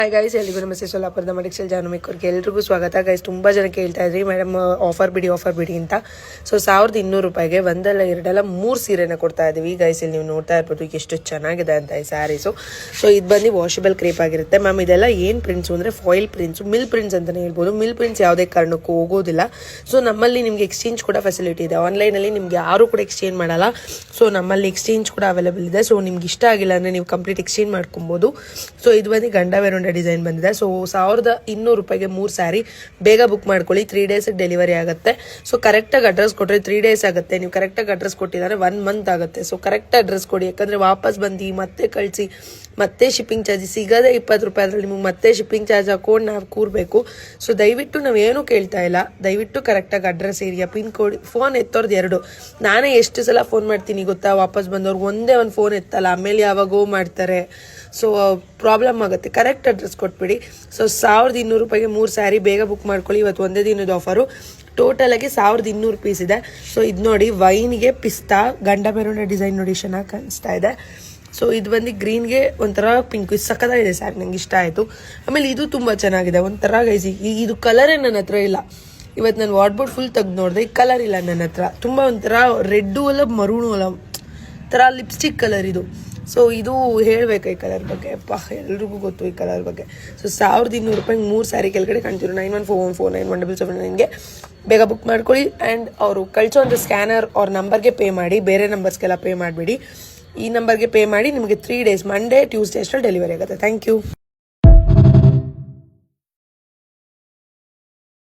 Hi guys, ಎಲ್ಲಿಗೂ ನಮಸ್ತೆ. ಸೋಲಾಪುರದ ಮಡಿಕ್ಸಲ್ ಜಾನುಮಿಕ್ಕವ್ರಿಗೆ ಎಲ್ರಿಗೂ ಸ್ವಾಗತ. ಗೈಸ್, ತುಂಬ ಜನ ಕೇಳ್ತಾ ಇದ್ರಿ ಮೇಡಮ್ ಆಫರ್ ಬಿಡಿ ಅಂತ. ಸೊ 1200 ರೂಪಾಯಿಗೆ ಒಂದಲ್ಲ ಎರಡಲ್ಲ 3 ಸೀರೆನ ಕೊಡ್ತಾ ಇದ್ದೀವಿ. ಗೈಸ್, ಇಲ್ಲಿ ನೀವು ನೋಡ್ತಾ ಇರ್ಬೋದು ಎಷ್ಟು ಚೆನ್ನಾಗಿದೆ ಅಂತ ಈ ಸ್ಯಾರೀಸು. ಸೊ ಇದು ಬಂದು ವಾಷಬಲ್ ಕ್ರೇಪ್ ಆಗಿರುತ್ತೆ. ಮ್ಯಾಮ್ ಇದೆಲ್ಲ ಏನು ಪ್ರಿಂಟ್ಸು ಅಂದರೆ ಫಾಯಿಲ್ ಪ್ರಿಂಟ್ಸು, ಮಿಲ್ ಪ್ರಿಂಟ್ಸ್ ಅಂತಲೇ ಹೇಳ್ಬೋದು. ಮಿಲ್ ಪ್ರಿಂಟ್ಸ್ ಯಾವುದೇ ಕಾರಣಕ್ಕೂ ಹೋಗೋದಿಲ್ಲ. ಸೊ ನಮ್ಮಲ್ಲಿ ನಿಮಗೆ ಎಕ್ಸ್ಚೇಂಜ್ ಕೂಡ ಫೆಸಿಲಿಟಿ ಇದೆ. ಆನ್ಲೈನಲ್ಲಿ ನಿಮ್ಗೆ ಯಾರು ಕೂಡ ಎಕ್ಸ್ಚೇಂಜ್ ಮಾಡಲ್ಲ. ಸೊ ನಮ್ಮಲ್ಲಿ ಎಕ್ಸ್ಚೇಂಜ್ ಕೂಡ ಅವೈಲೇಬಲ್ ಇದೆ. ಸೊ ನಿಮ್ಗೆ ಇಷ್ಟ ಆಗಿಲ್ಲ ಅಂದರೆ ನೀವು ಕಂಪ್ಲೀಟ್ ಎಕ್ಸ್ಚೇಂಜ್ ಮಾಡ್ಕೊಬೋದು. ಸೊ ಇದು ಬಂದು ಗಂಡ ವೇರೊಂಡ ಡಿಸೈನ್ ಬಂದಿದೆ. ಸೊ 1200 ರೂಪಾಯಿಗೆ 3 ಸ್ಯಾರಿ. ಬೇಗ ಬುಕ್ ಮಾಡ್ಕೊಳ್ಳಿ, 3 ಡೇಸ್ ಡೆಲಿವರಿ ಆಗುತ್ತೆ. ಸೊ ಕರೆಕ್ಟಾಗಿ ಅಡ್ರೆಸ್ ಕೊಟ್ಟರೆ 3 ಡೇಸ್ ಆಗುತ್ತೆ. ನೀವು ಕರೆಕ್ಟಾಗಿ ಅಡ್ರೆಸ್ ಕೊಟ್ಟಿದ್ದಾರೆ 1 ಮಂತ್ ಆಗುತ್ತೆ. ಸೊ ಕರೆಕ್ಟ್ ಅಡ್ರೆಸ್ ಕೊಡಿ, ಯಾಕಂದರೆ ವಾಪಸ್ ಬಂದು ಮತ್ತೆ ಕಳಿಸಿ ಮತ್ತೆ ಶಿಪ್ಪಿಂಗ್ ಚಾರ್ಜ್ ಸಿಗೋದೇ 20 ರೂಪಾಯಿ. ಅದರಲ್ಲಿ ನಿಮ್ಗೆ ಮತ್ತೆ ಶಿಪ್ಪಿಂಗ್ ಚಾರ್ಜ್ ಹಾಕೊಂಡು ನಾವು ಕೂರಬೇಕು. ಸೊ ದಯವಿಟ್ಟು ನಾವೇನು ಕೇಳ್ತಾ ಇಲ್ಲ, ದಯವಿಟ್ಟು ಕರೆಕ್ಟಾಗಿ address, area, pin code. Phone ಎತ್ತೋರ್ದು 2. ನಾನೇ ಎಷ್ಟು ಸಲ ಫೋನ್ ಮಾಡ್ತೀನಿ ಗೊತ್ತಾ, ವಾಪಸ್ ಬಂದವ್ರಿಗೆ ಒಂದೇ ಒಂದು ಫೋನ್ ಎತ್ತಲ್ಲ, ಆಮೇಲೆ ಯಾವಾಗೋ ಮಾಡ್ತಾರೆ. ಸೊ ಪ್ರಾಬ್ಲಮ್ ಆಗುತ್ತೆ. ಕರೆಕ್ಟ್ ಅಡ್ರೆಸ್ ಕೊಟ್ಬಿಡಿ. ಸೊ 1200 ರೂಪಾಯಿಗೆ 3 ಸ್ಯಾರಿ. ಬೇಗ ಬುಕ್ ಮಾಡ್ಕೊಳ್ಳಿ. ಇವತ್ತು ಒಂದೇ ದಿನದ ಆಫರು. ಟೋಟಲ್ ಆಗಿ 1200 ಪೀಸ್ ಇದೆ. ಸೊ ಇದು ನೋಡಿ, ವೈನ್ಗೆ ಪಿಸ್ತಾ ಗಂಡ ಮೆರೂನ್ ಡಿಸೈನ್ ನೋಡಿ, ಚೆನ್ನಾಗಿ ಕಾಣಿಸ್ತಾ ಇದೆ. ಸೊ ಇದು ಬಂದು ಗ್ರೀನ್ಗೆ ಒಂಥರ ಪಿಂಕ್, ಇದು ಸಖತ್ತಾಗಿದೆ ಸ್ಯಾರಿ, ನಂಗೆ ಇಷ್ಟ ಆಯಿತು. ಆಮೇಲೆ ಇದು ತುಂಬ ಚೆನ್ನಾಗಿದೆ, ಒಂಥರ ಗೈಸಿ. ಇದು ಕಲರೇ ನನ್ನ ಹತ್ರ ಇಲ್ಲ. ಇವತ್ತು ನಾನು ವಾರ್ಡ್ಬೋರ್ಡ್ ಫುಲ್ ತೆಗ್ದು ನೋಡಿದೆ, ಈ ಕಲರ್ ಇಲ್ಲ ನನ್ನ ಹತ್ರ. ತುಂಬ ಒಂಥರ ರೆಡ್ಡು ಅಲ್ಲ ಮರೂಣು ಅಲ್ಲ, ಥರ ಲಿಪ್ಸ್ಟಿಕ್ ಕಲರ್ ಇದು. ಸೊ ಇದು ಹೇಳಬೇಕು ಈ ಕಲರ್ ಬಗ್ಗೆ. ಅಪ್ಪ, ಎಲ್ರಿಗೂ ಗೊತ್ತು ಈ ಕಲರ್ ಬಗ್ಗೆ. ಸೊ 1200 ರೂಪಾಯಿಗೆ 3 ಸ್ಯಾರಿ. ಕೆಳಗಡೆ ಕಾಣ್ತಿರೋ 9141491799ಗೆ ಬೇಗ ಬುಕ್ ಮಾಡ್ಕೊಳ್ಳಿ. ಆ್ಯಂಡ್ ಅವರು ಕಳಿಸೋಂಥ ಸ್ಕ್ಯಾನರ್ ಅವ್ರ ನಂಬರ್ಗೆ ಪೇ ಮಾಡಿ, ಬೇರೆ ನಂಬರ್ಸ್ಗೆಲ್ಲ ಪೇ ಮಾಡಿಬಿಡಿ. ಈ ನಂಬರ್ಗೆ ಪೇ ಮಾಡಿ. ನಿಮಗೆ 3 ಡೇಸ್, ಮಂಡೇ ಟ್ಯೂಸ್ಡೇ ಅಷ್ಟರಲ್ಲಿ ಡೆಲಿವರಿ ಆಗುತ್ತೆ. Thank you.